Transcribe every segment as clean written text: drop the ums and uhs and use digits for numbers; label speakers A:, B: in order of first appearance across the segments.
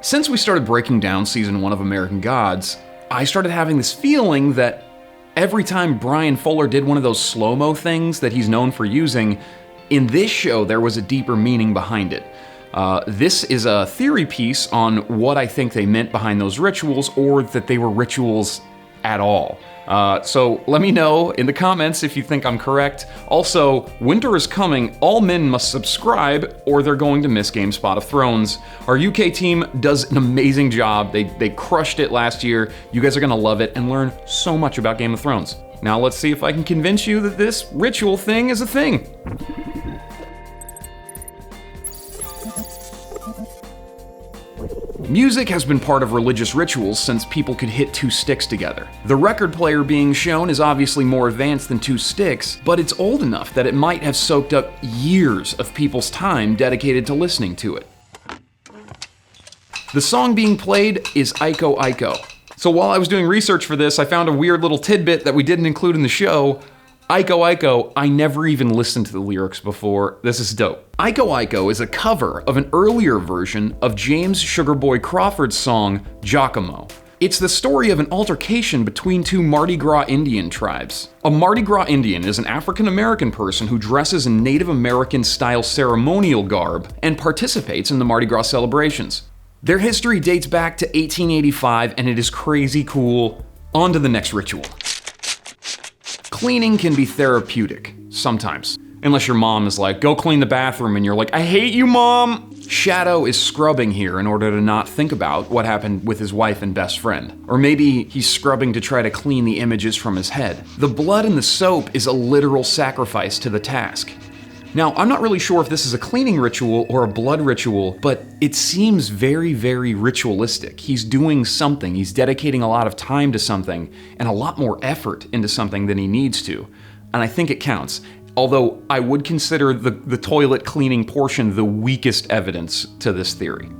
A: Since we started breaking down season 1 of American Gods, I started having this feeling that every time Brian Fuller did one of those slow-mo things that he's known for using, in this show there was a deeper meaning behind it. This is a theory piece on what I think they meant behind those rituals, or that they were rituals at all. So let me know in the comments if you think I'm correct. Also, winter is coming. All men must subscribe or they're going to miss GameSpot of Thrones. Our UK team does an amazing job. They crushed it last year. You guys are gonna love it and learn so much about Game of Thrones. Now let's see if I can convince you that this ritual thing is a thing. Music has been part of religious rituals since people could hit 2 sticks together. The record player being shown is obviously more advanced than 2 sticks, but it's old enough that it might have soaked up years of people's time dedicated to listening to it. The song being played is Iko Iko. So while I was doing research for this, I found a weird little tidbit that we didn't include in the show. Iko Iko, I never even listened to the lyrics before. This is dope. Iko Iko is a cover of an earlier version of James Sugarboy Crawford's song, Giacomo. It's the story of an altercation between 2 Mardi Gras Indian tribes. A Mardi Gras Indian is an African-American person who dresses in Native American-style ceremonial garb and participates in the Mardi Gras celebrations. Their history dates back to 1885, and it is crazy cool. On to the next ritual. Cleaning can be therapeutic, sometimes. Unless your mom is like, go clean the bathroom, and you're like, I hate you, Mom! Shadow is scrubbing here in order to not think about what happened with his wife and best friend. Or maybe he's scrubbing to try to clean the images from his head. The blood in the soap is a literal sacrifice to the task. Now, I'm not really sure if this is a cleaning ritual or a blood ritual, but it seems very, very ritualistic. He's doing something, he's dedicating a lot of time to something, and a lot more effort into something than he needs to. And I think it counts. Although I would consider the toilet cleaning portion the weakest evidence to this theory.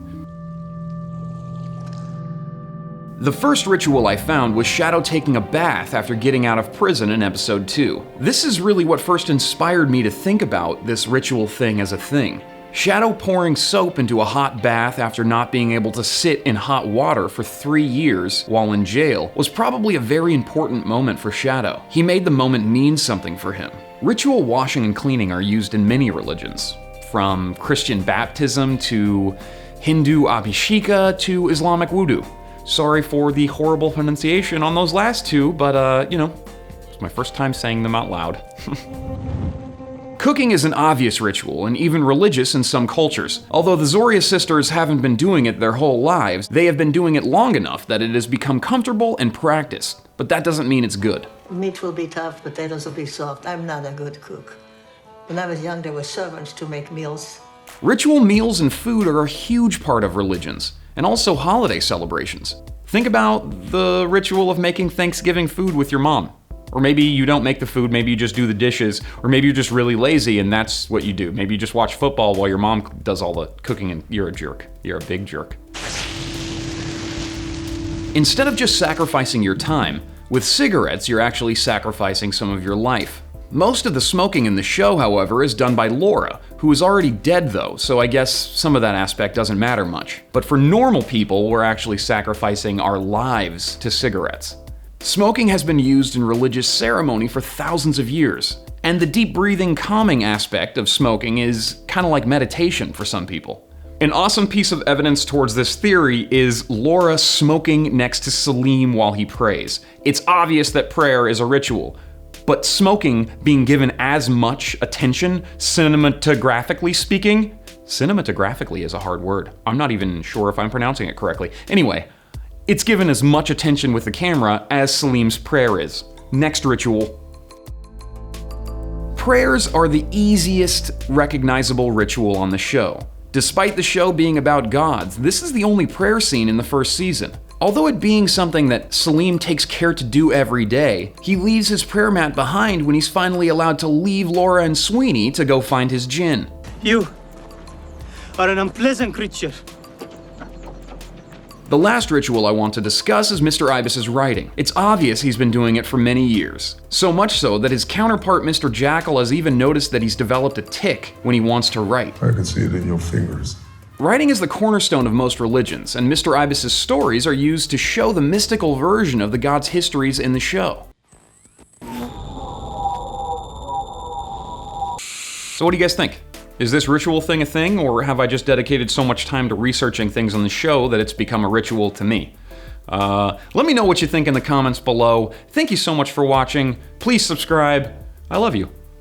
A: The first ritual I found was Shadow taking a bath after getting out of prison in episode 2. This is really what first inspired me to think about this ritual thing as a thing. Shadow pouring soap into a hot bath after not being able to sit in hot water for 3 years while in jail was probably a very important moment for Shadow. He made the moment mean something for him. Ritual washing and cleaning are used in many religions, from Christian baptism to Hindu abhisheka to Islamic wudu. Sorry for the horrible pronunciation on those last 2, but it's my first time saying them out loud. Cooking is an obvious ritual and even religious in some cultures. Although the Zoria sisters haven't been doing it their whole lives, they have been doing it long enough that it has become comfortable and practiced. But that doesn't mean it's good.
B: Meat will be tough, potatoes will be soft. I'm not a good cook. When I was young, there were servants to make meals.
A: Ritual meals and food are a huge part of religions, and also holiday celebrations. Think about the ritual of making Thanksgiving food with your mom. Or maybe you don't make the food, maybe you just do the dishes, or maybe you're just really lazy and that's what you do. Maybe you just watch football while your mom does all the cooking and you're a jerk. You're a big jerk. Instead of just sacrificing your time, with cigarettes you're actually sacrificing some of your life. Most of the smoking in the show, however, is done by Laura, who is already dead though, so I guess some of that aspect doesn't matter much. But for normal people, we're actually sacrificing our lives to cigarettes. Smoking has been used in religious ceremony for thousands of years, and the deep breathing, calming aspect of smoking is kind of like meditation for some people. An awesome piece of evidence towards this theory is Laura smoking next to Salim while he prays. It's obvious that prayer is a ritual, but smoking being given as much attention, cinematographically speaking, cinematographically is a hard word. I'm not even sure if I'm pronouncing it correctly. Anyway, it's given as much attention with the camera as Salim's prayer is. Next ritual. Prayers are the easiest recognizable ritual on the show. Despite the show being about gods, this is the only prayer scene in the first season. Although it being something that Salim takes care to do every day, he leaves his prayer mat behind when he's finally allowed to leave Laura and Sweeney to go find his djinn.
C: You are an unpleasant creature.
A: The last ritual I want to discuss is Mr. Ibis's writing. It's obvious he's been doing it for many years. So much so that his counterpart Mr. Jackal has even noticed that he's developed a tic when he wants to write.
D: I can see it in your fingers.
A: Writing is the cornerstone of most religions, and Mr. Ibis's stories are used to show the mystical version of the gods' histories in the show. So what do you guys think? Is this ritual thing a thing, or have I just dedicated so much time to researching things on the show that it's become a ritual to me? Let me know what you think in the comments below. Thank you so much for watching. Please subscribe. I love you.